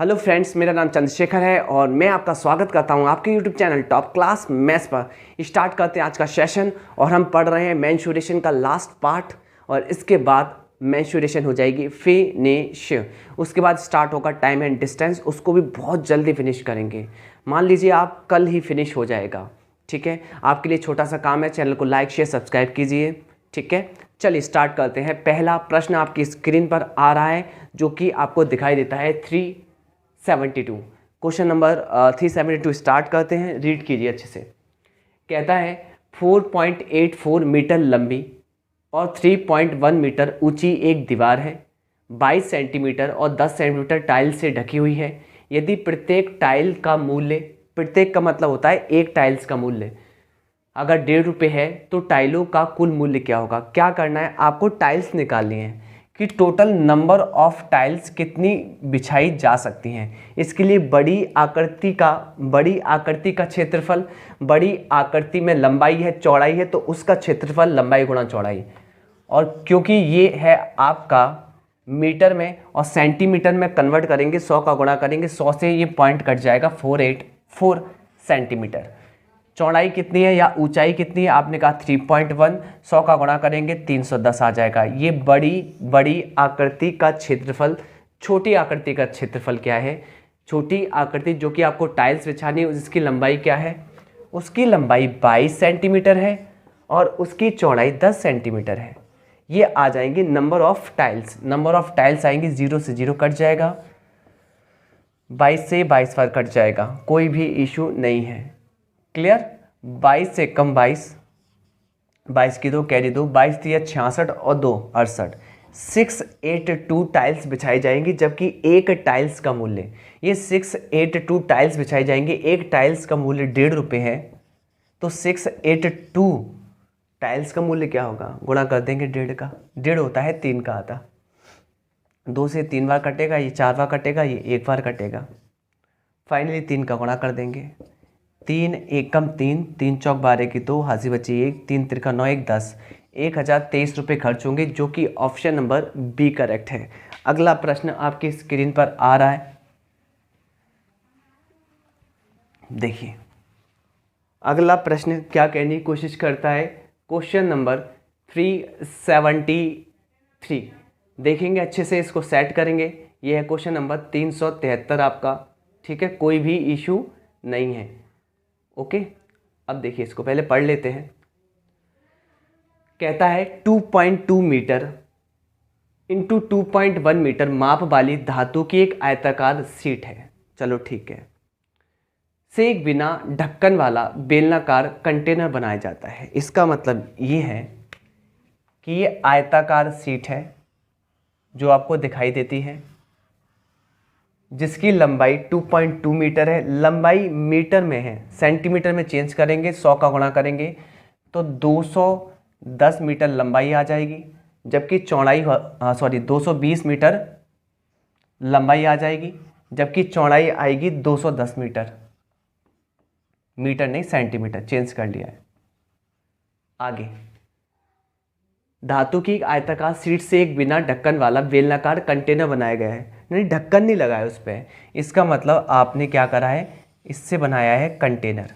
Hello friends, मेरा नाम चंद्रशेखर है और मैं आपका स्वागत करता हूं आपके YouTube channel top class maths पर। स्टार्ट करते हैं आज का सेशन और हम पढ़ रहे हैं मेंसुरेशन का लास्ट पार्ट और इसके बाद मेंसुरेशन हो जाएगी फिनिश। उसके बाद स्टार्ट होगा टाइम एंड डिस्टेंस, उसको भी बहुत जल्दी फिनिश करेंगे। मान लीजिए आप कल ही फिनिश हो जाएगा, ठीक है। आपके लिए छोटा सा काम है, चैनल को लाइक शेयर सब्सक्राइब कीजिए, ठीक है। चलिए स्टार्ट करते हैं। पहला प्रश्न आपकी स्क्रीन पर आ रहा है जो कि आपको दिखाई देता है 372। क्वेश्चन नंबर 372 स्टार्ट करते हैं, रीड कीजिए अच्छे से। कहता है 4.84 मीटर लंबी और 3.1 मीटर ऊंची एक दीवार है, 22 सेंटीमीटर और 10 सेंटीमीटर टाइल से ढकी हुई है। यदि प्रत्येक टाइल का मूल्य, प्रत्येक का मतलब होता है एक टाइल्स का मूल्य, अगर 1.5 रुपये है तो टाइलों का कुल मूल्य क्या होगा। क्या करना है आपको, टाइल्स निकालनी है कि टोटल नंबर ऑफ टाइल्स कितनी बिछाई जा सकती हैं। इसके लिए बड़ी आकृति का क्षेत्रफल, बड़ी आकृति में लंबाई है चौड़ाई है तो उसका क्षेत्रफल लंबाई गुणा चौड़ाई, और क्योंकि ये है आपका मीटर में और सेंटीमीटर में कन्वर्ट करेंगे, 100 का गुणा करेंगे, 100 से ये पॉइंट कट जाएगा 484 सेंटीमीटर। चौड़ाई कितनी है या ऊंचाई कितनी है, आपने कहा 3.1, 100 का गुणा करेंगे 310 आ जाएगा। ये बड़ी आकृति का क्षेत्रफल, छोटी आकृति का क्षेत्रफल क्या है। छोटी आकृति जो कि आपको टाइल्स बिछानी है उसकी लंबाई क्या है, उसकी लंबाई 22 सेंटीमीटर है और उसकी चौड़ाई 10 सेंटीमीटर है। ये आ जाएंगे number of tiles. Number of tiles आएंगे, 0 से 0 कट जाएगा, 22 से 22 पर कट जाएगा, कोई भी इशू नहीं है। क्लियर। 22 से कम 22, 22 की 2 कैरी 2, 22 3 66 और 2 68, 682 टाइल्स बिछाई जाएंगी, जबकि एक टाइल्स का मूल्य, ये 682 टाइल्स बिछाई जाएंगी, एक टाइल्स का मूल्य 1.5 रुपये है तो 682 टाइल्स का मूल्य क्या होगा, गुणा कर देंगे 1.5 का। 1.5 होता है 3 का आता, 2 से 3 बार कटेगा, ये 4 बार कटेगा, ये 1 बार कटेगा, फाइनली 3 का गुणा कर देंगे। 3 एकम 3, 3 चौक 12 की 2, हाजी बची 1, 3 त्रिका 9 1 10, 1023 रुपये खर्च होंगे, जो कि ऑप्शन नंबर बी करेक्ट है। अगला प्रश्न आपकी स्क्रीन पर आ रहा है, देखिए अगला प्रश्न क्या कहने की कोशिश करता है। क्वेश्चन नंबर 373 देखेंगे, अच्छे से इसको सेट करेंगे। यह है क्वेश्चन नंबर 373 आपका, ठीक है, कोई भी इशू नहीं है। ओके, अब देखिए इसको पहले पढ़ लेते हैं। कहता है 2.2 मीटर इंटू 2.1 मीटर माप वाली धातु की एक आयताकार शीट है, चलो ठीक है, से एक बिना ढक्कन वाला बेलनाकार कंटेनर बनाया जाता है। इसका मतलब ये है कि ये आयताकार शीट है जो आपको दिखाई देती है, जिसकी लंबाई 2.2 मीटर है। लंबाई मीटर में है, सेंटीमीटर में चेंज करेंगे, 100 का गुणा करेंगे तो 210 मीटर लंबाई आ जाएगी, जबकि चौड़ाई 220 मीटर लंबाई आ जाएगी, जबकि चौड़ाई आएगी 210 मीटर। मीटर नहीं सेंटीमीटर, चेंज कर लिया है। आगे, धातु की आयताकार शीट से एक बिना ढक्कन वाला बेलनाकार कंटेनर बनाया गया है, नहीं ढक्कन नहीं लगाया उस पर। इसका मतलब आपने क्या करा है, इससे बनाया है कंटेनर।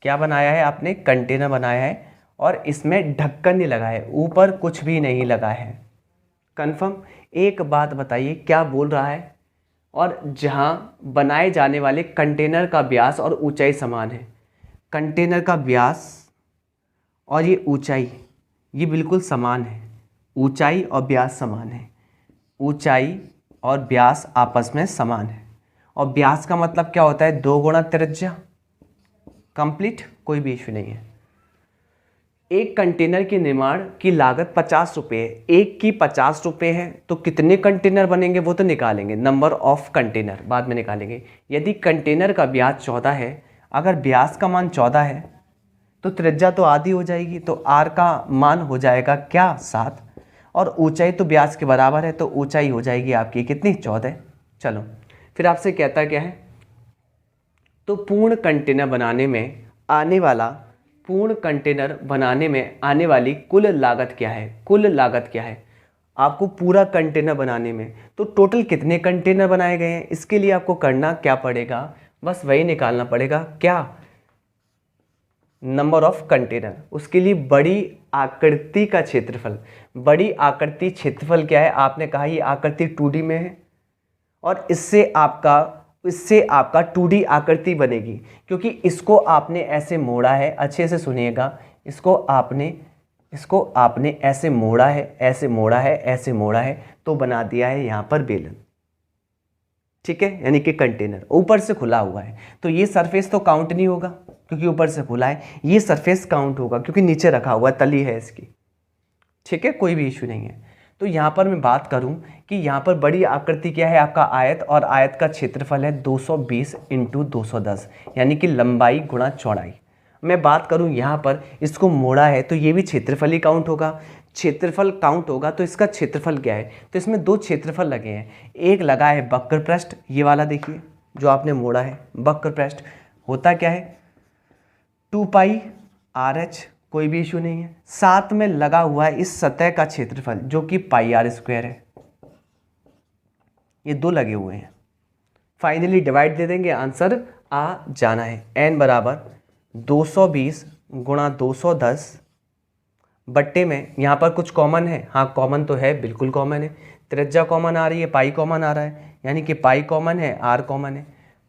क्या बनाया है आपने, कंटेनर बनाया है और इसमें ढक्कन नहीं लगाया है, ऊपर कुछ भी नहीं लगा है। कंफर्म। एक बात बताइए क्या बोल रहा है, और जहाँ बनाए जाने वाले कंटेनर का व्यास और ऊंचाई समान है। कंटेनर का व्यास और ये ऊंचाई ये बिल्कुल समान है, ऊंचाई और व्यास समान है, ऊंचाई और व्यास आपस में समान है। और व्यास का मतलब क्या होता है, 2 गुणा त्रिज्या, कंप्लीट, कोई भी इशू नहीं है। एक कंटेनर के निर्माण की लागत 50 रुपये है, एक की 50 रुपये है तो कितने कंटेनर बनेंगे वो तो निकालेंगे, नंबर ऑफ कंटेनर बाद में निकालेंगे। यदि कंटेनर का व्यास 14 है, अगर व्यास का मान 14 है तो त्रिज्या तो आधी हो जाएगी, तो आर का मान हो जाएगा क्या, 7, और ऊंचाई तो व्यास के बराबर है तो ऊंचाई हो जाएगी आपकी कितनी, 14। चलो फिर आपसे कहता क्या है, तो पूर्ण कंटेनर बनाने में आने वाली कुल लागत क्या है। कुल लागत क्या है, आपको पूरा कंटेनर बनाने में। तो टोटल कितने कंटेनर बनाए गए हैं, इसके लिए आपको करना क्या पड़ेगा, बस वही निकालना पड़ेगा, क्या, नंबर ऑफ कंटेनर। उसके लिए बड़ी आकृति का क्षेत्रफल, बड़ी आकृति क्षेत्रफल क्या है, आपने कहा ये आकृति 2D में है और इससे आपका 2D आकृति बनेगी, क्योंकि इसको आपने ऐसे मोड़ा है, अच्छे से सुनिएगा, इसको आपने ऐसे मोड़ा है, ऐसे मोड़ा है, ऐसे मोड़ा है, तो बना दिया है यहाँ पर बेलन। ठीक है, यानी कि कंटेनर ऊपर से खुला हुआ है, तो ये सरफेस तो काउंट नहीं होगा क्योंकि ऊपर से खुला है, ये सरफेस काउंट होगा क्योंकि नीचे रखा हुआ है, तली है इसकी। ठीक है, कोई भी इशू नहीं है। तो यहाँ पर मैं बात करूँ कि यहाँ पर बड़ी आकृति क्या है, आपका आयत, और आयत का क्षेत्रफल है 220 × 210, यानी कि लंबाई गुणा चौड़ाई। मैं बात करूँ यहाँ पर इसको मोड़ा है, तो ये भी क्षेत्रफल ही काउंट होगा, क्षेत्रफल काउंट होगा, तो इसका क्षेत्रफल क्या है, तो इसमें दो क्षेत्रफल लगे हैं, एक लगा है वक्र पृष्ठ, ये वाला देखिए जो आपने मोड़ा है, वक्र पृष्ठ होता क्या है 2πRh, कोई भी इशू नहीं है। साथ में लगा हुआ है इस सतह का क्षेत्रफल जो कि πr² है, ये दो लगे हुए हैं। फाइनली डिवाइड दे देंगे, आंसर आ जाना है। n बराबर 220 × 210 बट्टे में, यहाँ पर कुछ कॉमन है, हाँ कॉमन तो है, बिल्कुल कॉमन है, त्रिज्या कॉमन आ रही है, पाई कॉमन आ रहा है, यानी कि पाई कॉमन है, आर कॉमन है।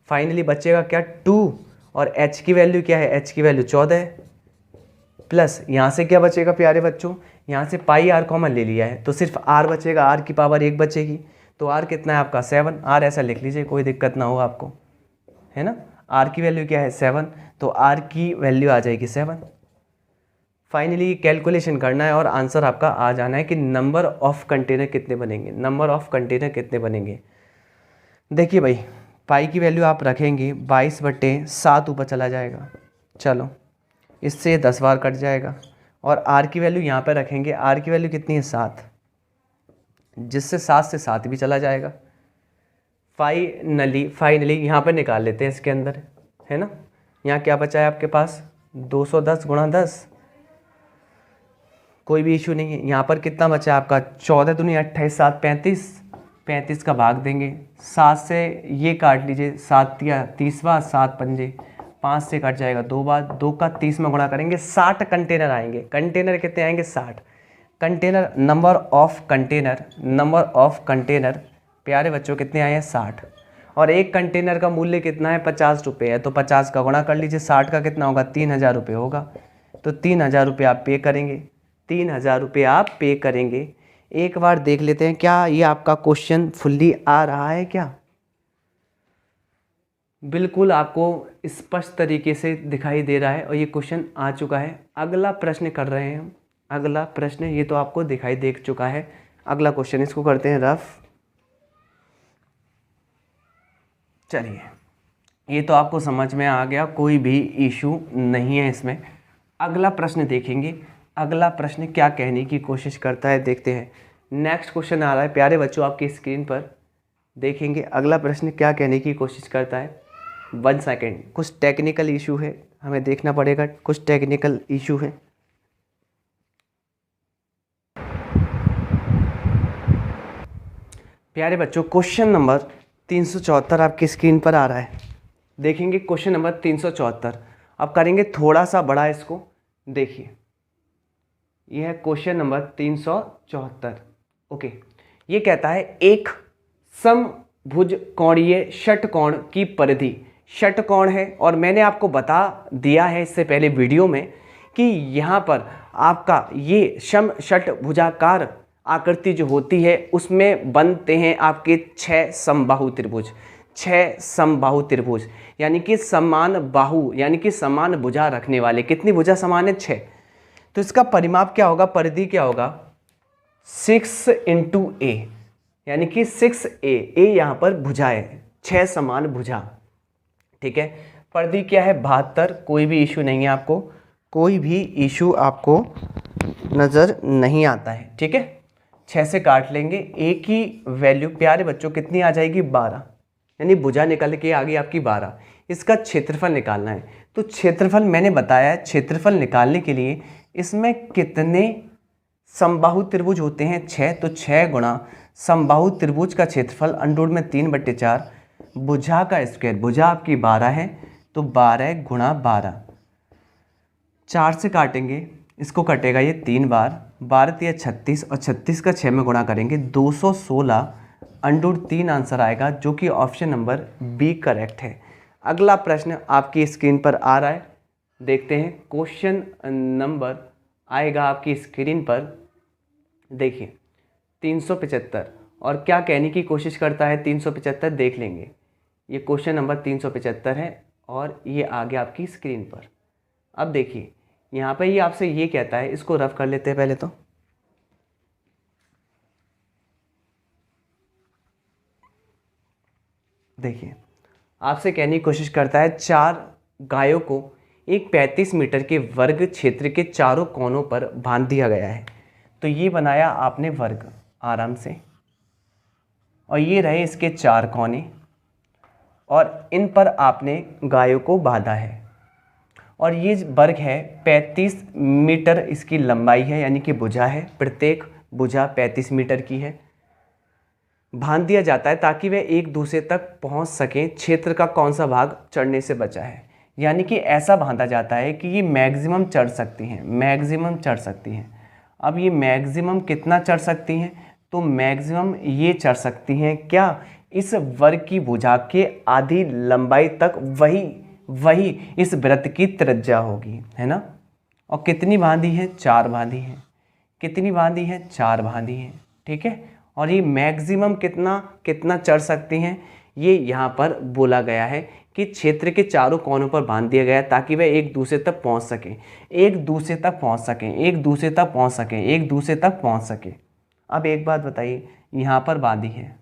फाइनली बचेगा क्या 2, और h की वैल्यू क्या है, h की वैल्यू 14 है, प्लस यहाँ से क्या बचेगा प्यारे बच्चों, यहाँ से पाई आर कॉमन ले लिया है तो सिर्फ आर बचेगा, आर की पावर 1 बचेगी, तो आर कितना है आपका 7, आर ऐसा लिख लीजिए, कोई दिक्कत ना हो आपको, है ना। आर की वैल्यू क्या है 7, तो आर की वैल्यू आ जाएगी 7। फाइनली कैलकुलेशन करना है और आंसर आपका आ जाना है कि नंबर ऑफ कंटेनर कितने बनेंगे, नंबर ऑफ कंटेनर कितने बनेंगे। देखिए भाई, पाई की वैल्यू आप रखेंगे 22/7 ऊपर चला जाएगा, चलो इससे 10 बार कट जाएगा, और आर की वैल्यू यहाँ पर रखेंगे, आर की वैल्यू कितनी है 7, जिससे 7 से 7 भी चला जाएगा। फाइनली यहाँ पर निकाल लेते हैं इसके अंदर, है ना। यहाँ क्या बचा है आपके पास 210 × 10, कोई भी इशू नहीं है। यहाँ पर कितना बचा है आपका 14 दूनी 28, 7 35, 35 का भाग देंगे 7 से, ये काट लीजिए 7 या 30वां, 7 पंजे 5 से कट जाएगा 2 बार, 2 का 30 में गुणा करेंगे, 60 कंटेनर आएंगे। कंटेनर कितने आएंगे 60 कंटेनर। नंबर ऑफ कंटेनर प्यारे बच्चों कितने आए हैं 60, और एक कंटेनर का मूल्य कितना है 50 रुपये है, तो 50 का गुणा कर लीजिए, 60 का कितना होगा 3000 रुपये होगा, तो 3000 रुपये आप पे करेंगे, 3000 रुपये आप पे करेंगे। एक बार देख लेते हैं क्या ये आपका क्वेश्चन फुल्ली आ रहा है क्या। बिल्कुल आपको स्पष्ट तरीके से दिखाई दे रहा है और ये क्वेश्चन आ चुका है। अगला प्रश्न कर रहे हैं हम, अगला प्रश्न, ये तो आपको दिखाई दे चुका है। अगला क्वेश्चन इसको करते हैं रफ। चलिए, ये तो आपको समझ में आ गया, कोई भी इशू नहीं है इसमें। अगला प्रश्न देखेंगे, अगला प्रश्न क्या कहने की कोशिश करता है, देखते हैं। नेक्स्ट क्वेश्चन आ रहा है प्यारे बच्चों आपकी स्क्रीन पर, देखेंगे अगला प्रश्न क्या कहने की कोशिश करता है। 1 सेकेंड, कुछ टेक्निकल इशू है, हमें देखना पड़ेगा, कुछ टेक्निकल इशू है। प्यारे बच्चों क्वेश्चन नंबर 374 आपकी स्क्रीन पर आ रहा है, देखेंगे क्वेश्चन नंबर 374। अब करेंगे थोड़ा सा बड़ा इसको, देखिए यह है क्वेश्चन नंबर 374। ओके, ये कहता है एक समभुज कोणीय षटकोण की परिधि, षटकोण है, और मैंने आपको बता दिया है इससे पहले वीडियो में कि यहाँ पर आपका ये षटभुजाकार आकृति जो होती है उसमें बनते हैं आपके 6 समबाहु त्रिभुज, 6 समबाहु त्रिभुज, यानी कि समान बाहु, यानी कि समान भुजा रखने वाले। कितनी भुजा समान है 6, तो इसका परिमाप क्या होगा, परिधि क्या होगा 6 × a, यानी कि 6a, a यहाँ पर भुजा है, 6 समान भुजा, ठीक है। परिधि क्या है 72, कोई भी इशू नहीं है आपको, कोई भी इशू आपको नज़र नहीं आता है, ठीक है। 6 से काट लेंगे, a की वैल्यू प्यारे बच्चों कितनी आ जाएगी 12, यानी भुजा निकल के आ गई आपकी 12। इसका क्षेत्रफल निकालना है, तो क्षेत्रफल मैंने बताया है, क्षेत्रफल निकालने के लिए इसमें कितने समबाहु त्रिभुज होते हैं 6, तो 6 गुणा समबाहु त्रिभुज का क्षेत्रफल अंडर में 3/4, भुजा का स्क्वायर, भुजा आपकी 12 है तो 12 गुणा 12, 4 से काटेंगे, इसको कटेगा ये 3 बार, 12 या 36 और 36 का 6 में गुणा करेंगे 216 अंडर 3 आंसर आएगा, जो कि ऑप्शन नंबर बी करेक्ट है। अगला प्रश्न आपकी स्क्रीन पर आ रहा है, देखते हैं। क्वेश्चन नंबर आएगा आपकी स्क्रीन पर, देखिए 375, और क्या कहने की कोशिश करता है 375 देख लेंगे। ये क्वेश्चन नंबर 375 है और ये आ गया आपकी स्क्रीन पर। अब देखिए यहाँ पे ये आपसे ये कहता है, इसको रफ कर लेते हैं पहले तो। देखिए आपसे कहने की कोशिश करता है 4 गायों को एक 35 मीटर के वर्ग क्षेत्र के चारों कोनों पर बांध दिया गया है। तो ये बनाया आपने वर्ग आराम से, और ये रहे इसके 4 कोने, और इन पर आपने गायों को बांधा है, और ये वर्ग है 35 मीटर इसकी लंबाई है, यानी कि भुजा है, प्रत्येक भुजा 35 मीटर की है। बांध दिया जाता है ताकि वे एक दूसरे तक पहुंच सकें। क्षेत्र का कौन सा भाग चढ़ने से बचा है, यानी कि ऐसा बांधा जाता है कि ये मैक्सिमम चढ़ सकती हैं, मैक्सिमम चढ़ सकती हैं। अब ये मैक्सिमम कितना चढ़ सकती हैं, तो मैक्सिमम ये चढ़ सकती हैं क्या, इस वर्ग की भुजा के आधी लंबाई तक वही इस वृत्त की त्रिज्या होगी, है ना। और कितनी बांधी है, 4 बांधी है। कितनी बांधी है, 4 बांधी है, ठीक है। और ये मैक्सिमम कितना चढ़ सकती हैं, ये यहाँ पर बोला गया है कि क्षेत्र के चारों कोनों पर बांध दिया गया है ताकि वह एक दूसरे तक पहुँच सकें, एक दूसरे तक पहुँच सकें, एक दूसरे तक पहुँच सकें, एक दूसरे तक पहुँच सकें। अब एक बात बताइए, यहाँ पर बांधी है,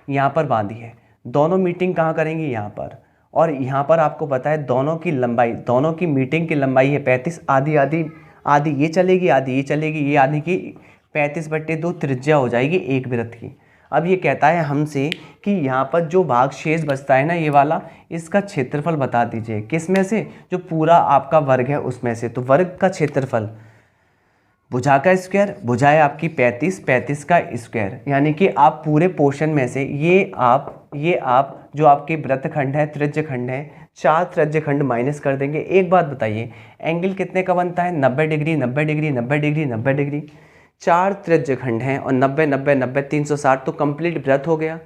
यहाँ पर बांधी है, दोनों मीटिंग कहाँ करेंगी, यहाँ पर। और यहाँ पर आपको पता है दोनों की लंबाई, दोनों की मीटिंग की लंबाई है 35, आधी ये चलेगी, आधी ये चलेगी, ये आधी की 35/2 त्रिज्या हो जाएगी एक वृत्त की। अब ये कहता है हमसे कि यहाँ पर जो भाग शेष बचता है ना, ये वाला, इसका क्षेत्रफल बता दीजिए। किस में से, जो पूरा आपका वर्ग है उसमें से। तो वर्ग का क्षेत्रफल, भुजा का स्क्वायर, भुजा है आपकी 35 का स्क्वायर, यानी कि आप पूरे पोर्शन में से ये आप जो आपके वृत्तखंड है, त्रिज्यखंड है, 4 त्रिज्यखंड माइनस कर देंगे। एक बात बताइए, एंगल कितने का बनता है, 90 डिग्री, 90 डिग्री, 90 डिग्री, 90 डिग्री। 4 त्रिज्यखंड हैं और 90 90 90 360, तो कंप्लीट वृत्त हो गया,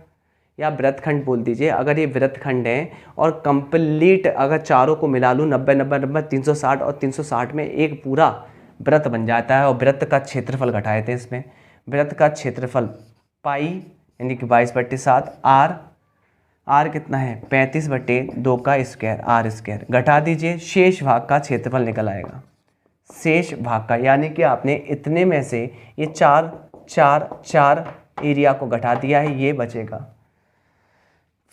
या वृत्तखंड बोल दीजिए। अगर ये वृत्तखंड है और कंप्लीट अगर चारों को मिला लूँ, 90 90 90 360 और 360 में एक पूरा वृत्त बन जाता है। और वृत्त का क्षेत्रफल घटाए थे इसमें, वृत्त का क्षेत्रफल पाई यानी कि 22/7, आर कितना है 35/2 का स्क्वायर, आर स्क्वायर। घटा दीजिए, शेष भाग का क्षेत्रफल निकल आएगा, शेष भाग का, यानी कि आपने इतने में से ये 4 एरिया को घटा दिया है, ये बचेगा।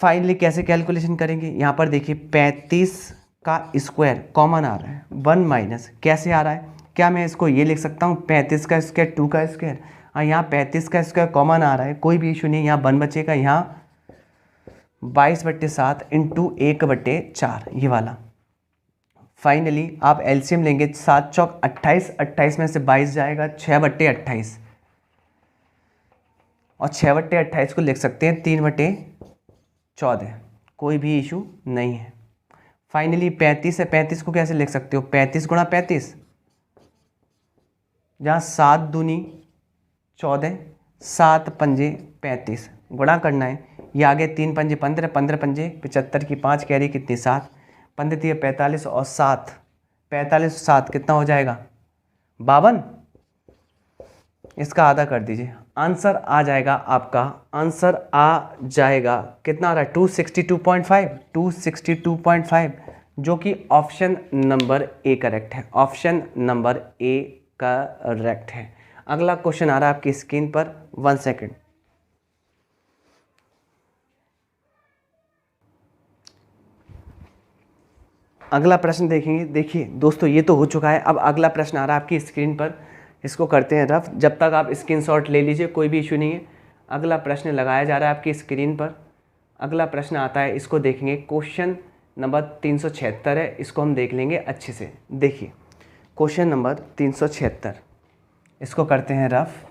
फाइनली कैसे कैलकुलेशन करेंगे, यहाँ पर देखिए 35 का स्क्वायर कॉमन आ रहा है, 1 माइनस कैसे आ रहा है, क्या मैं इसको ये लिख सकता हूँ 35 का स्क्वायर 2 का स्क्वायर, और यहाँ 35 का स्क्वायर कॉमन आ रहा है, कोई भी इशू नहीं, यहाँ 1 बचेगा, यहाँ 22/7 इंटू 1/4 ये वाला। फाइनली आप एलसीएम लेंगे, 7 चौक 28, 28 में से 22 जाएगा, 6/28, और 6/28 को लिख सकते हैं 3/14, कोई भी इशू नहीं है। फाइनली 35 है, 35 को कैसे लिख सकते हो, 35 गुणा 35, जहाँ 7 दूनी 14, 7 पंजे 35, गुणा करना है, ये आगे 3 पंजे 15, 15 पंजे 75 की 5 कैरी कितनी 7, 15 45 और 7, 45 7 कितना हो जाएगा 52, इसका आधा कर दीजिए, आंसर आ जाएगा आपका, आंसर आ जाएगा कितना आ रहा है 262.5, 262.5, जो कि ऑप्शन नंबर ए करेक्ट है, ऑप्शन नंबर ए करेक्ट है। अगला क्वेश्चन आ रहा है आपकी स्क्रीन पर, 1 सेकेंड। अगला प्रश्न देखेंगे। देखिए दोस्तों, ये तो हो चुका है, अब अगला प्रश्न आ रहा है आपकी स्क्रीन पर, इसको करते हैं रफ, जब तक आप स्क्रीनशॉट ले लीजिए, कोई भी इशू नहीं है। अगला प्रश्न लगाया जा रहा है आपकी स्क्रीन पर। अगला प्रश्न आता है, इसको देखेंगे, क्वेश्चन नंबर 376 है, इसको हम देख लेंगे अच्छे से। देखिए क्वेश्चन नंबर 376, इसको करते हैं रफ।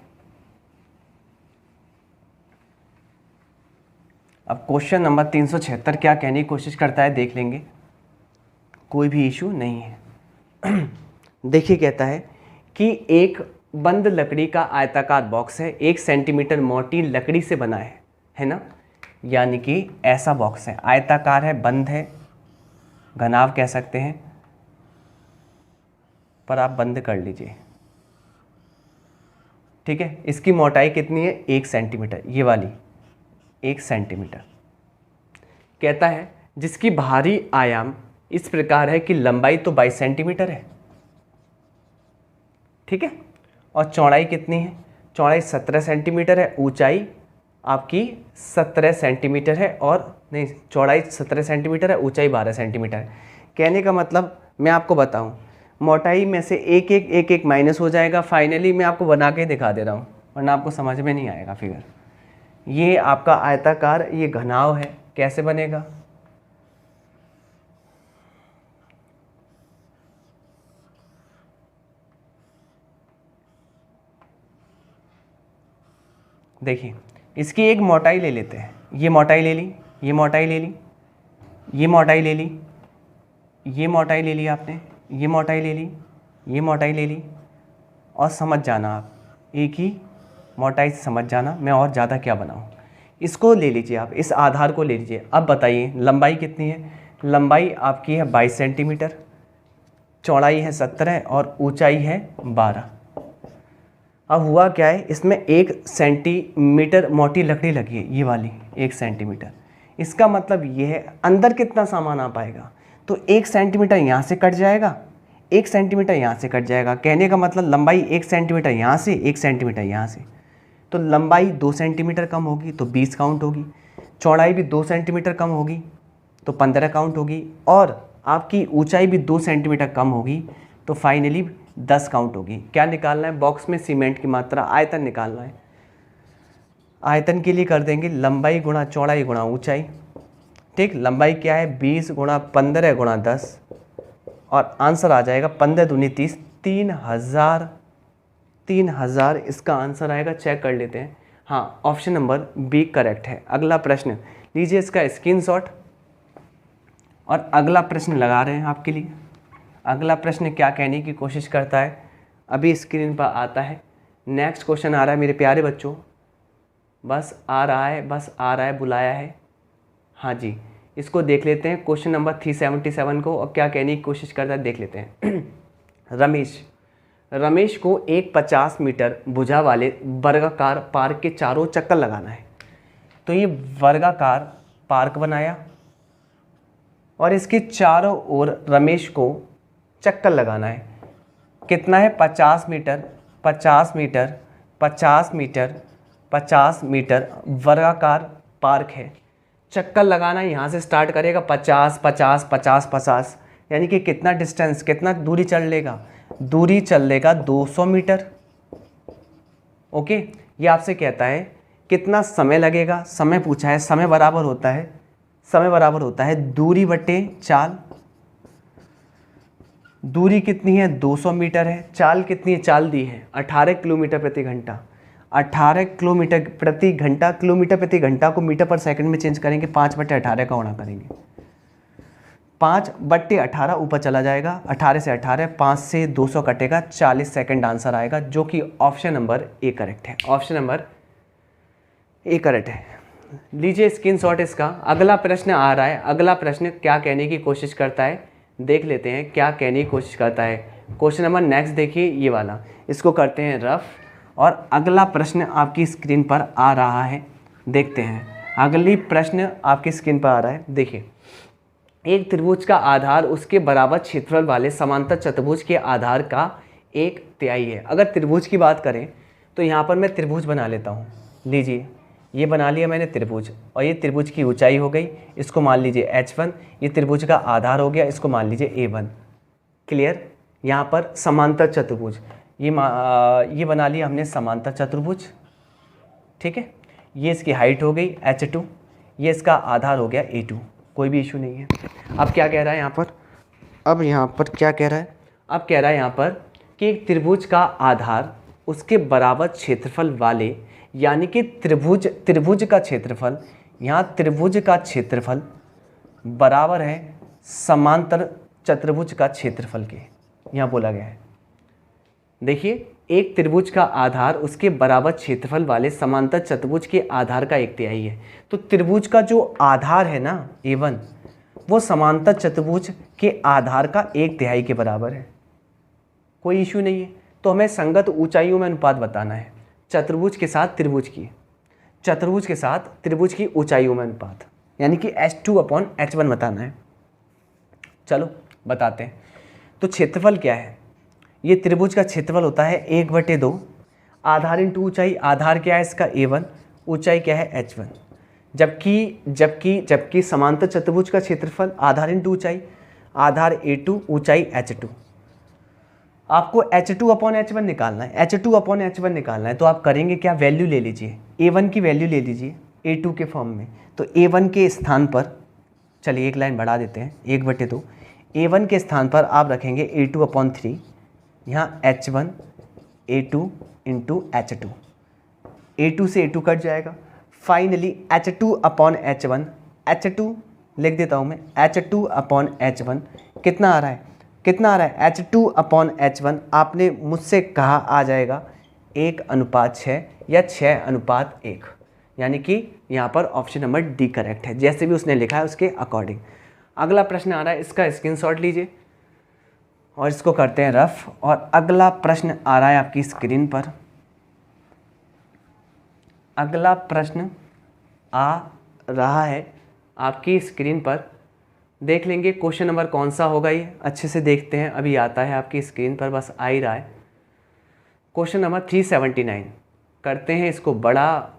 अब क्वेश्चन नंबर 376 क्या कहने की कोशिश करता है देख लेंगे, कोई भी इशू नहीं है। देखिए कहता है कि एक बंद लकड़ी का आयताकार बॉक्स है, 1 सेंटीमीटर मोटी लकड़ी से बना है ना, यानी कि ऐसा बॉक्स है, आयताकार है, बंद है, घनाव कह सकते हैं, पर आप बंद कर लीजिए, ठीक है। इसकी मोटाई कितनी है, 1 सेंटीमीटर, ये वाली 1 सेंटीमीटर। कहता है जिसकी बाहरी आयाम इस प्रकार है कि लंबाई तो 22 सेंटीमीटर है, ठीक है, और चौड़ाई कितनी है, चौड़ाई 17 सेंटीमीटर है, ऊंचाई आपकी 17 सेंटीमीटर है, और नहीं, चौड़ाई 17 सेंटीमीटर है, ऊंचाई 12 सेंटीमीटर है। कहने का मतलब मैं आपको बताऊं, मोटाई में से एक एक माइनस हो जाएगा। फाइनली मैं आपको बना के दिखा दे रहा हूँ, वरना आपको समझ में नहीं आएगा फिगर। ये आपका आयताकार, ये घनाव है, कैसे बनेगा, देखिए इसकी एक मोटाई ले लेते हैं, ये मोटाई ले ली, ये मोटाई ले ली, ये मोटाई ले ली, ये मोटाई ले ली आपने, ये मोटाई ले ली, ये मोटाई ले ली, और समझ जाना आप, एक ही मोटाई से समझ जाना, मैं और ज़्यादा क्या बनाऊँ। इसको ले लीजिए आप, इस आधार को ले लीजिए। अब बताइए लंबाई कितनी है, लंबाई आपकी है 22 सेंटीमीटर, चौड़ाई है 17 और ऊंचाई है 12। अब हुआ क्या है, इसमें 1 सेंटीमीटर मोटी लकड़ी लगी है, ये वाली 1 सेंटीमीटर। इसका मतलब ये है अंदर कितना सामान आ पाएगा, तो 1 सेंटीमीटर यहाँ से कट जाएगा, 1 सेंटीमीटर यहाँ से कट जाएगा। कहने का मतलब लंबाई 1 सेंटीमीटर यहाँ से, 1 सेंटीमीटर यहाँ से, तो लंबाई 2 सेंटीमीटर कम होगी तो 20 काउंट होगी, चौड़ाई भी 2 सेंटीमीटर कम होगी तो 15 काउंट होगी, और आपकी ऊंचाई भी 2 सेंटीमीटर कम होगी तो फाइनली 10 काउंट होगी। क्या निकालना है, बॉक्स में सीमेंट की मात्रा, आयतन निकालना है। आयतन के लिए कर देंगे लंबाई गुणा चौड़ाई गुणा ऊंचाई, ठीक। लंबाई क्या है, 20 गुणा 15 गुणा 10, और आंसर आ जाएगा 15 दूनी 30, 3000 इसका आंसर आएगा। चेक कर लेते हैं, हाँ ऑप्शन नंबर बी करेक्ट है। अगला प्रश्न लीजिए इसका स्क्रीनशॉट, और अगला प्रश्न लगा रहे हैं आपके लिए। अगला प्रश्न क्या कहने की कोशिश करता है, अभी स्क्रीन पर आता है। नेक्स्ट क्वेश्चन आ रहा है मेरे प्यारे बच्चों, बस आ रहा है, बस आ रहा है, बुलाया है, हाँ जी। इसको देख लेते हैं क्वेश्चन नंबर 377 को, और क्या कहने की कोशिश करता है देख लेते हैं। रमेश को एक 50 मीटर भुजा वाले वर्गाकार पार्क के चारों चक्कर लगाना है। तो ये वर्गाकार पार्क बनाया और इसके चारों ओर रमेश को चक्कर लगाना है। कितना है, 50 मीटर 50 मीटर 50 मीटर 50 मीटर वर्गाकार पार्क है। चक्कर लगाना यहाँ से स्टार्ट करेगा, 50 50 50 50, यानी कि कितना डिस्टेंस, कितना दूरी चल लेगा, दूरी चल लेगा 200 मीटर। ओके, ये आपसे कहता है कितना समय लगेगा, समय पूछा है, समय बराबर होता है दूरी बटे चाल। दूरी कितनी है, 200 मीटर है। चाल कितनी है, चाल दी है 18 किलोमीटर प्रति घंटा। 18 किलोमीटर प्रति घंटा, किलोमीटर प्रति घंटा को मीटर पर सेकंड में चेंज करेंगे, 5/18 का गुणा करेंगे, 5/18 ऊपर चला जाएगा, 18 से 18, 5 से 200 कटेगा, 40 सेकंड आंसर आएगा, जो कि ऑप्शन नंबर ए करेक्ट है। ऑप्शन नंबर ए करेक्ट है। लीजिए स्क्रीनशॉट इसका। अगला प्रश्न आ रहा है। अगला प्रश्न क्या कहने की कोशिश करता है देख लेते हैं, क्या कहने की कोशिश करता है। क्वेश्चन नंबर नेक्स्ट देखिए, ये वाला, इसको करते हैं रफ। और अगला प्रश्न आपकी स्क्रीन पर आ रहा है, देखते हैं। अगली प्रश्न आपकी स्क्रीन पर आ रहा है, देखिए। एक त्रिभुज का आधार उसके बराबर क्षेत्रफल वाले समांतर चतुर्भुज के आधार का 1/3 है। अगर त्रिभुज की बात करें तो यहाँ पर मैं त्रिभुज बना लेता हूँ। लीजिए, ये बना लिया मैंने त्रिभुज, और ये त्रिभुज की ऊंचाई हो गई, इसको मान लीजिए h1। ये त्रिभुज का आधार हो गया, इसको मान लीजिए a1। क्लियर। यहाँ पर समांतर चतुर्भुज, ये बना लिया हमने समांतर चतुर्भुज, ठीक है। ये इसकी हाइट हो गई h2, ये इसका आधार हो गया a2, कोई भी इशू नहीं है। अब क्या कह रहा है यहाँ पर, अब यहाँ पर क्या कह रहा है, अब कह रहा है यहाँ पर कि एक त्रिभुज का आधार उसके बराबर क्षेत्रफल वाले, यानी कि त्रिभुज का क्षेत्रफल, यहाँ त्रिभुज का क्षेत्रफल बराबर है समांतर चतुर्भुज का क्षेत्रफल के, यहाँ बोला गया है। देखिए, एक त्रिभुज का आधार उसके बराबर क्षेत्रफल वाले समांतर चतुर्भुज के आधार का 1/3 है। तो त्रिभुज का जो आधार है ना A1, वो समांतर चतुर्भुज के आधार का 1/3 के बराबर है। कोई इशू नहीं है। तो हमें संगत ऊंचाइयों में अनुपात बताना है, चतुर्भुज के साथ त्रिभुज की, चतुर्भुज के साथ त्रिभुज की ऊंचाइयों में अनुपात, यानी कि H2/H1 बताना है। चलो बताते हैं। तो क्षेत्रफल क्या है? ये त्रिभुज का क्षेत्रफल होता है 1/2 आधार इंटू ऊंचाई। आधार क्या है इसका? A1, ऊंचाई क्या है? H1। जबकि समांतर चतुर्भुज का क्षेत्रफल आधार इंटू ऊंचाई, आधार A2, ऊंचाई H2। आपको H2/H1 निकालना है, H2/H1 निकालना है। तो आप करेंगे क्या? वैल्यू ले लीजिए, A1 की वैल्यू ले लीजिए A2 के फॉर्म में। तो A1 के स्थान पर, चलिए एक लाइन बढ़ा देते हैं, 1/2 A1 के स्थान पर आप रखेंगे A2/3, यहाँ H1 A2 into H2, A2 से A2 कट जाएगा। फाइनली H2/H1, H2 लिख देता हूँ मैं, H2/H1 कितना आ रहा है? H2/H1 आपने मुझसे कहा आ जाएगा 1:6 या 6:1, यानी कि यहाँ पर ऑप्शन नंबर डी करेक्ट है, जैसे भी उसने लिखा है उसके अकॉर्डिंग। अगला प्रश्न आ रहा है, इसका स्क्रीनशॉट लीजिए और इसको करते हैं रफ। और अगला प्रश्न आ रहा है आपकी स्क्रीन पर। अगला प्रश्न आ रहा है आपकी स्क्रीन पर, देख लेंगे क्वेश्चन नंबर कौन सा होगा, ये अच्छे से देखते हैं। अभी आता है आपकी स्क्रीन पर, बस आ ही रहा है। क्वेश्चन नंबर 379 करते हैं इसको बड़ा,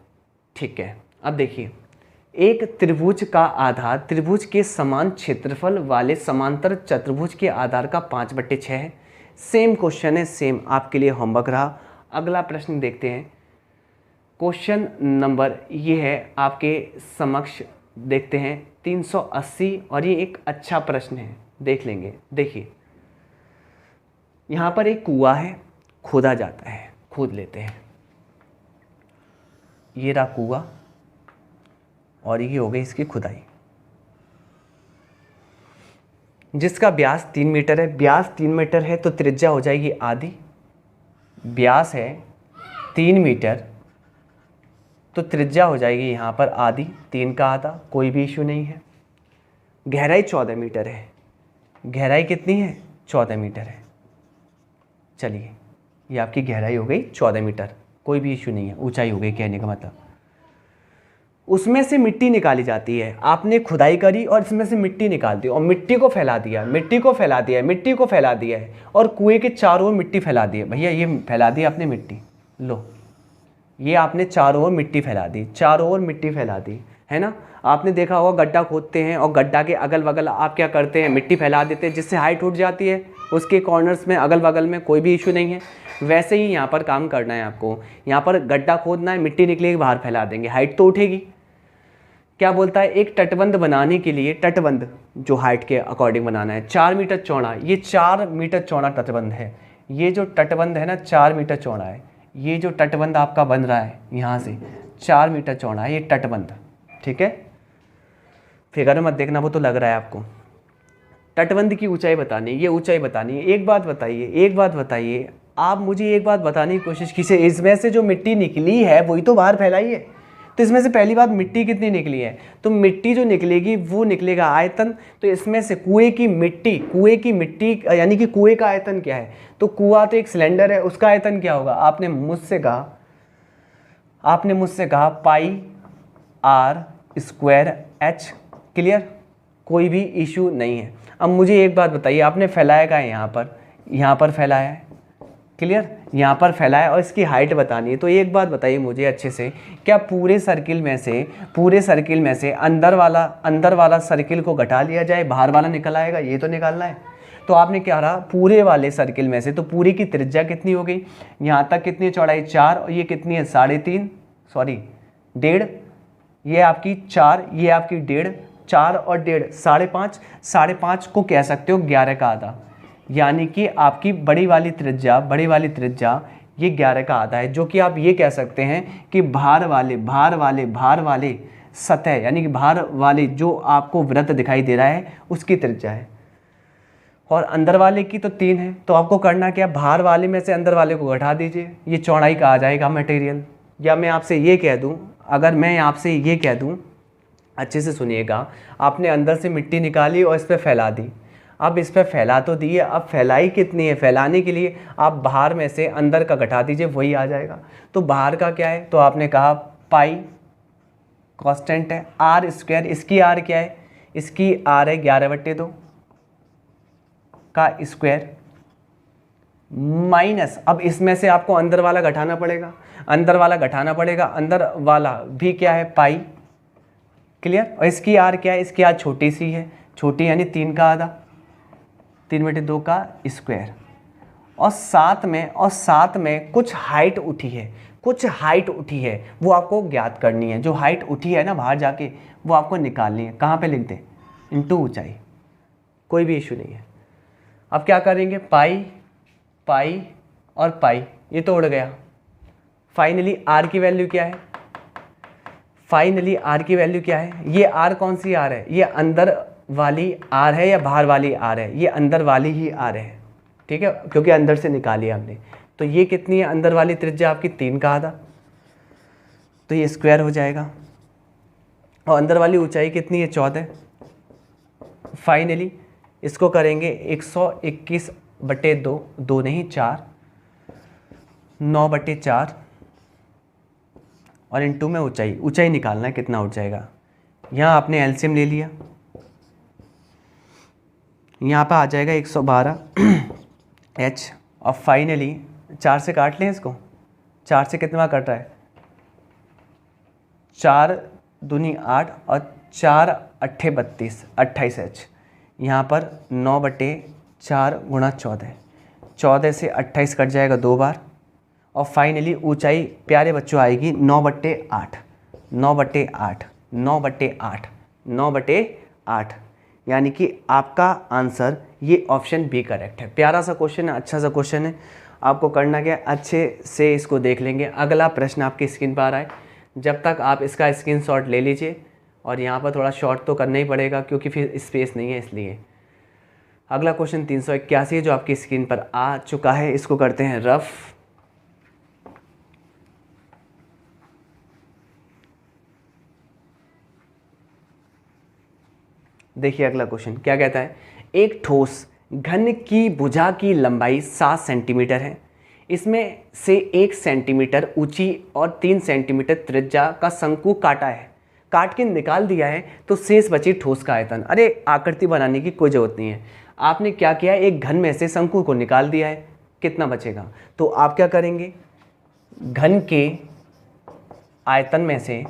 ठीक है। अब देखिए, एक त्रिभुज का आधार त्रिभुज के समान क्षेत्रफल वाले समांतर चतुर्भुज के आधार का 5/6 है। सेम क्वेश्चन है, सेम आपके लिए होमवर्क रहा। अगला प्रश्न देखते हैं। क्वेश्चन नंबर ये है आपके समक्ष, देखते हैं 380, और ये एक अच्छा प्रश्न है, देख लेंगे। देखिए, यहाँ पर एक कुआं है, खोदा जाता है, खोद लेते हैं। ये रहा कुआं और ये हो गई इसकी खुदाई, जिसका व्यास 3 मीटर है। व्यास 3 मीटर है तो त्रिज्या हो जाएगी आधी। व्यास है 3 मीटर तो त्रिज्या हो जाएगी यहाँ पर आधी, 3 का आधा, कोई भी इशू नहीं है। गहराई 14 मीटर है। गहराई कितनी है? 14 मीटर है। चलिए, ये आपकी गहराई हो गई 14 मीटर, कोई भी इशू नहीं है, ऊंचाई हो गई कहने का मतलब। उसमें से मिट्टी निकाली जाती है। आपने खुदाई करी और इसमें से मिट्टी निकाल दी और मिट्टी को फैला दिया, मिट्टी को फैला दिया, मिट्टी को फैला दिया है, और कुएं के चारों ओर मिट्टी फैला दी है। भैया ये फैला दी आपने मिट्टी, लो ये आपने चारों ओर मिट्टी फैला दी, चारों ओर मिट्टी फैला दी, है ना। आपने देखा होगा गड्ढा खोदते हैं और गड्ढा के अगल बगल आप क्या करते हैं? मिट्टी फैला देते हैं, जिससे हाइट उठ जाती है उसके कॉर्नर्स में, अगल बगल में, कोई भी इशू नहीं है। वैसे ही यहाँ पर काम करना है आपको। यहाँ पर गड्ढा खोदना है, मिट्टी निकलेगी, बाहर फैला देंगे, हाइट तो उठेगी। क्या बोलता है? एक तटबंध बनाने के लिए, तटबंध जो हाइट के अकॉर्डिंग बनाना है, 4 मीटर चौड़ा, ये 4 मीटर चौड़ा तटबंध है। ये जो तटबंध है ना 4 मीटर चौड़ा है। ये जो तटबंध आपका बन रहा है यहाँ से 4 मीटर चौड़ा है ये तटबंध, ठीक है। फिगर मत देखना, वो तो लग रहा है आपको। तटबंध की ऊंचाई बतानी है, ये ऊंचाई बतानी है। एक बात बताइए, आप मुझे एक बात बताने की कोशिश कीजिए, इसमें से जो मिट्टी निकली है वही तो बाहर फैलाई है। तो इसमें से पहली बात, मिट्टी कितनी निकली है? तो मिट्टी जो निकलेगी वो निकलेगा आयतन। तो इसमें से कुएं की मिट्टी यानी कि कुएं का आयतन क्या है? तो कुआं तो एक सिलेंडर है, उसका आयतन क्या होगा? आपने मुझसे कहा πr²h, क्लियर, कोई भी इशू नहीं है। अब मुझे एक बात बताइए, आपने फैलाया का है? यहाँ पर फैलाया है, क्लियर, यहाँ पर फैलाया, और इसकी हाइट बतानी है। तो एक बात बताइए मुझे अच्छे से, क्या पूरे सर्किल में से अंदर वाला सर्किल को घटा लिया जाए, बाहर वाला निकल आएगा? ये तो निकालना है। तो आपने क्या रहा, पूरे वाले सर्किल में से, तो पूरी की त्रिज्या कितनी हो गई? यहाँ तक कितनी चौड़ाई? 4, और ये कितनी है? 1.5, ये आपकी 4, ये आपकी 1.5, 4 और 1.5 5.5 को कह सकते हो 11 का आधा, यानी कि आपकी बड़ी वाली त्रिज्या ये 11 का आधा है, जो कि आप ये कह सकते हैं कि भार वाले सतह यानी कि भार वाले जो आपको वृत्त दिखाई दे रहा है उसकी त्रिज्या है। और अंदर वाले की तो 3 है, तो आपको करना क्या, भार वाले में से अंदर वाले को घटा दीजिए, ये चौड़ाई का आ जाएगा मटेरियल। या मैं आपसे ये कह दूं, अगर मैं आपसे ये कह दूं, अच्छे से सुनिएगा, आपने अंदर से मिट्टी निकाली और इस पर फैला दी। अब इस पर फैला तो दी है, अब फैलाई कितनी है, फैलाने के लिए आप बाहर में से अंदर का घटा दीजिए, वही आ जाएगा। तो बाहर का क्या है, तो आपने कहा पाई कांस्टेंट है, आर स्क्वायर, इसकी आर क्या है, इसकी आर है 11/2 का स्क्वायर माइनस, अब इसमें से आपको अंदर वाला घटाना पड़ेगा, अंदर वाला भी क्या है, पाई, क्लियर। और इसकी आर क्या है, इसकी आर छोटी सी है, छोटी यानी 3 का आधा, 3/2 का स्क्वायर। और साथ में कुछ हाइट उठी है, वो आपको ज्ञात करनी है। जो हाइट उठी है ना बाहर जाके, वो आपको निकालनी है। कहाँ पे लिख दें, इनटू ऊंचाई, कोई भी इशू नहीं है। अब क्या करेंगे, पाई और पाई, ये तो उड़ गया। फाइनली आर की वैल्यू क्या है, ये आर कौन सी आर है, ये अंदर वाली आर है या बाहर वाली आर है, ये अंदर वाली ही आर है, ठीक है, क्योंकि अंदर से निकाली हमने। तो ये कितनी है, अंदर वाली त्रिज्या आपकी 3 का आधा, तो ये स्क्वायर हो जाएगा। और अंदर वाली ऊंचाई कितनी है, 14। फाइनली इसको करेंगे 121/2, 2 नहीं 4, 9/4 और इनटू में ऊंचाई निकालना है, कितना उठ जाएगा। यहाँ आपने एलसीएम ले लिया, यहाँ पे आ जाएगा 112 H। और फाइनली 4 से काट लें इसको, 4 से कितना कट रहा है, 4 दूनी 8 और 4 8 32, 28 H। यहाँ पर 9/4 गुणा 14 से 28 कट जाएगा 2 बार। और फाइनली ऊंचाई प्यारे बच्चों आएगी 9/8, यानी कि आपका आंसर ये ऑप्शन बी करेक्ट है। प्यारा सा क्वेश्चन है, अच्छा सा क्वेश्चन है। आपको करना क्या है, अच्छे से इसको देख लेंगे। अगला प्रश्न आपकी स्क्रीन पर आ रहा है, जब तक आप इसका स्क्रीनशॉट ले लीजिए। और यहाँ पर थोड़ा शॉर्ट तो करना ही पड़ेगा क्योंकि फिर स्पेस नहीं है, इसलिए। अगला क्वेश्चन 381 है जो आपकी स्क्रीन पर आ चुका है, इसको करते हैं रफ। देखिए अगला क्वेश्चन क्या कहता है, एक ठोस घन की भुजा की लंबाई 7 सेंटीमीटर है, इसमें से 1 सेंटीमीटर ऊंची और 3 सेंटीमीटर त्रिज्या का शंकु काट के निकाल दिया है, तो शेष बची ठोस का आयतन। अरे आकृति बनाने की कोई ज़रूरत नहीं है, आपने क्या किया, एक घन में से शंकु को निकाल दिया है, कितना बचेगा। तो आप क्या करेंगे, घन के आयतन में से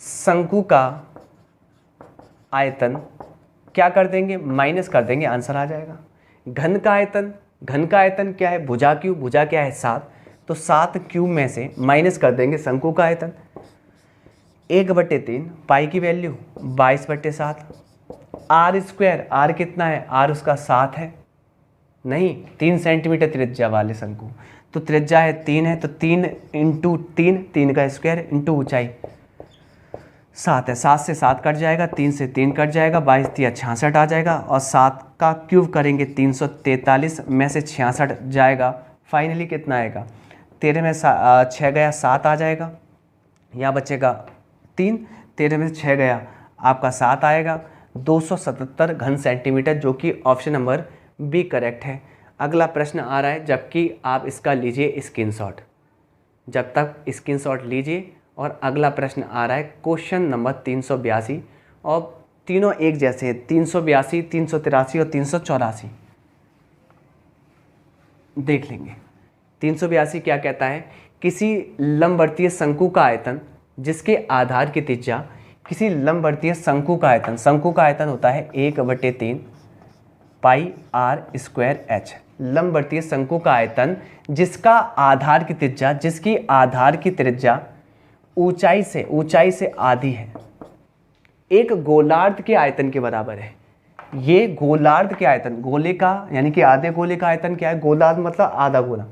शंकु का आयतन क्या कर देंगे, माइनस कर देंगे, आंसर आ जाएगा। घन का आयतन क्या है, भुजा क्या है 7, तो 7 क्यूब में से माइनस कर देंगे शंकु का आयतन 1/3, पाई की वैल्यू 22/7, आर स्क्वायर, आर कितना है, आर उसका 7 है, नहीं 3 सेंटीमीटर त्रिज्या वाले शंकु, तो त्रिज्या है 3 है, तो 3 × 3 का स्क्वायर इंटू ऊंचाई 7 है, 7 से 7 कट जाएगा, 3 से 3 कट जाएगा, 22 × 3 = 66 आ जाएगा। और 7 का क्यूब करेंगे 343 में से 66 जाएगा, फाइनली कितना आएगा, 13 में 6 गया 7 आ जाएगा, यहाँ बचेगा 3, 13 में से 6 गया आपका 7 आएगा, 277 घन सेंटीमीटर, जो कि ऑप्शन नंबर बी करेक्ट है। अगला प्रश्न आ रहा है, जबकि आप इसका लीजिए स्क्रीनशॉट, जब तक स्क्रीनशॉट लीजिए। और अगला प्रश्न आ रहा है क्वेश्चन नंबर 382, और तीनों एक जैसे हैं, 382, 383 और 384 देख लेंगे। 382 क्या कहता है, किसी लंबवर्तीय शंकु का आयतन जिसके आधार की त्रिज्या, किसी लंबवर्तीय शंकु का आयतन होता है 1/3 पाई आर स्क्वायर एच। लंबवर्तीय शंकु का आयतन जिसका आधार की त्रिज्या ऊंचाई से आधी है, एक गोलार्ध के आयतन के बराबर है। ये गोलार्ध के आयतन, गोले का यानी कि आधे गोले का आयतन क्या है, गोलार्ध मतलब आधा गोला,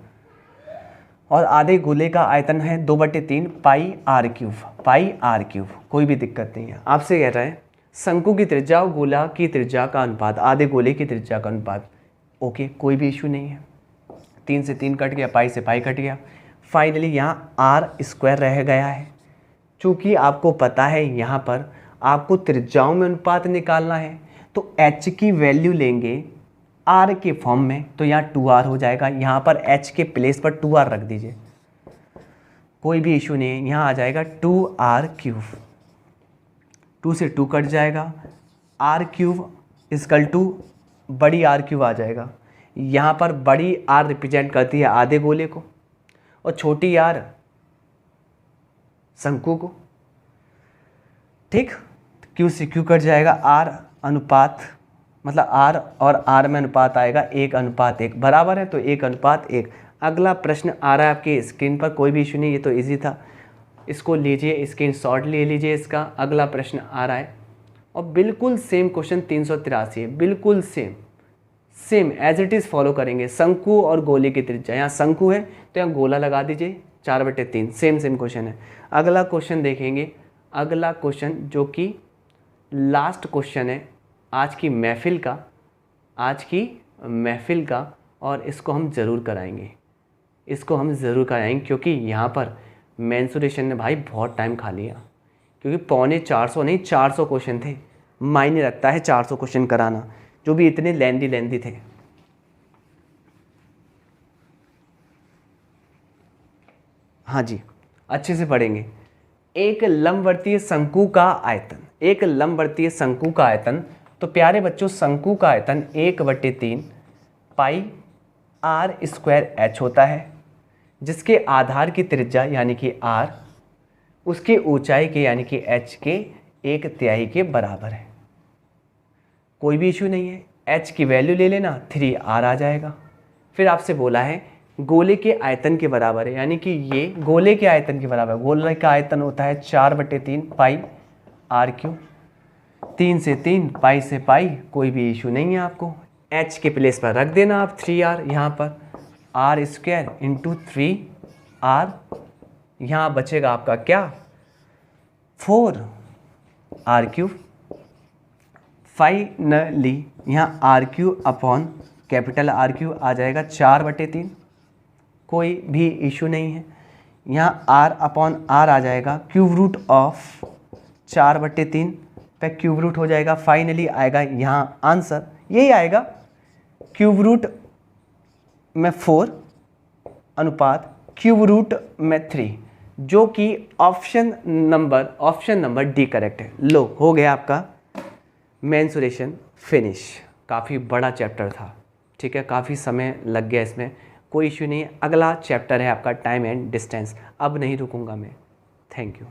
और आधे गोले का आयतन है 2/3 पाई आर क्यूब। कोई भी दिक्कत नहीं है। आपसे कह रहा है शंकु की त्रिज्या और गोला की त्रिज्या का अनुपात, आधे गोले की त्रिज्या का अनुपात। ओके, कोई भी इशू नहीं है। 3 से 3 कट गया, पाई से पाई कट गया। फाइनली यहाँ आर स्क्वायर रह गया है। चूँकि आपको पता है यहाँ पर आपको त्रिज्याओं में अनुपात निकालना है, तो एच की वैल्यू लेंगे आर के फॉर्म में, तो यहाँ 2r हो जाएगा। यहाँ पर एच के प्लेस पर 2r रख दीजिए, कोई भी इशू नहीं है। यहाँ आ जाएगा 2r क्यूब, 2 से 2 कट जाएगा, r क्यूब इक्वल टू बड़ी r क्यूब आ जाएगा। यहाँ पर बड़ी r रिप्रेजेंट करती है आधे गोले को और छोटी r शंकु को। ठीक, q से q कट जाएगा, r अनुपात मतलब r और r में अनुपात आएगा 1:1 बराबर है, तो 1:1। अगला प्रश्न आ रहा है आपकी स्क्रीन पर, कोई भी इशू नहीं, ये तो इजी था। इसको लीजिए, स्क्रीनशॉट ले लीजिए इसका। अगला प्रश्न आ रहा है और बिल्कुल सेम क्वेश्चन 383 है, बिल्कुल same as it is follow करेंगे। शंकु और गोले की त्रिज्या, यहाँ शंकु है तो यहाँ गोला लगा दीजिए 4/3, सेम क्वेश्चन है। अगला क्वेश्चन देखेंगे, अगला क्वेश्चन जो कि लास्ट क्वेश्चन है आज की महफिल का, और इसको हम ज़रूर कराएंगे, क्योंकि यहाँ पर मेंसुरेशन ने भाई बहुत टाइम खा लिया, क्योंकि 450 नहीं 400 क्वेश्चन थे। मायने रखता है 400 क्वेश्चन कराना, जो भी इतने लेंदी थे। हाँ जी, अच्छे से पढ़ेंगे। एक लंबवर्तीय शंकु का आयतन, तो प्यारे बच्चों शंकु का आयतन 1/3 पाई आर स्क्वायर एच होता है, जिसके आधार की त्रिज्या यानी कि r उसके ऊंचाई के यानी कि h के 1/3 के बराबर है। कोई भी इशू नहीं है, h की वैल्यू ले लेना, 3r आ जाएगा। फिर आपसे बोला है गोले के आयतन के बराबर है, यानी कि ये गोले के आयतन के बराबर है। गोले का आयतन होता है 4/3 पाई आर क्यूब, 3 से 3 पाई से पाई, कोई भी इशू नहीं है आपको। h के प्लेस पर रख देना आप 3r, यहाँ पर r स्क्वायर इंटू 3r, यहाँ बचेगा आपका क्या 4r क्यूब। फाइनली यहाँ r cube upon capital r cube आ जाएगा 4/3, कोई भी इशू नहीं है। यहाँ r अपॉन r आ जाएगा क्यूब रूट ऑफ 4/3 पे क्यूब रूट हो जाएगा। फाइनली आएगा यहाँ आंसर यही आएगा, क्यूब रूट में 4 अनुपात क्यूब रूट में 3, जो कि ऑप्शन नंबर डी करेक्ट है। लो, हो गया आपका मेंसुरेशन फिनिश। काफ़ी बड़ा चैप्टर था, ठीक है, काफ़ी समय लग गया इसमें, कोई इश्यू नहीं है। अगला चैप्टर है आपका टाइम एंड डिस्टेंस। अब नहीं रुकूंगा मैं। Thank you.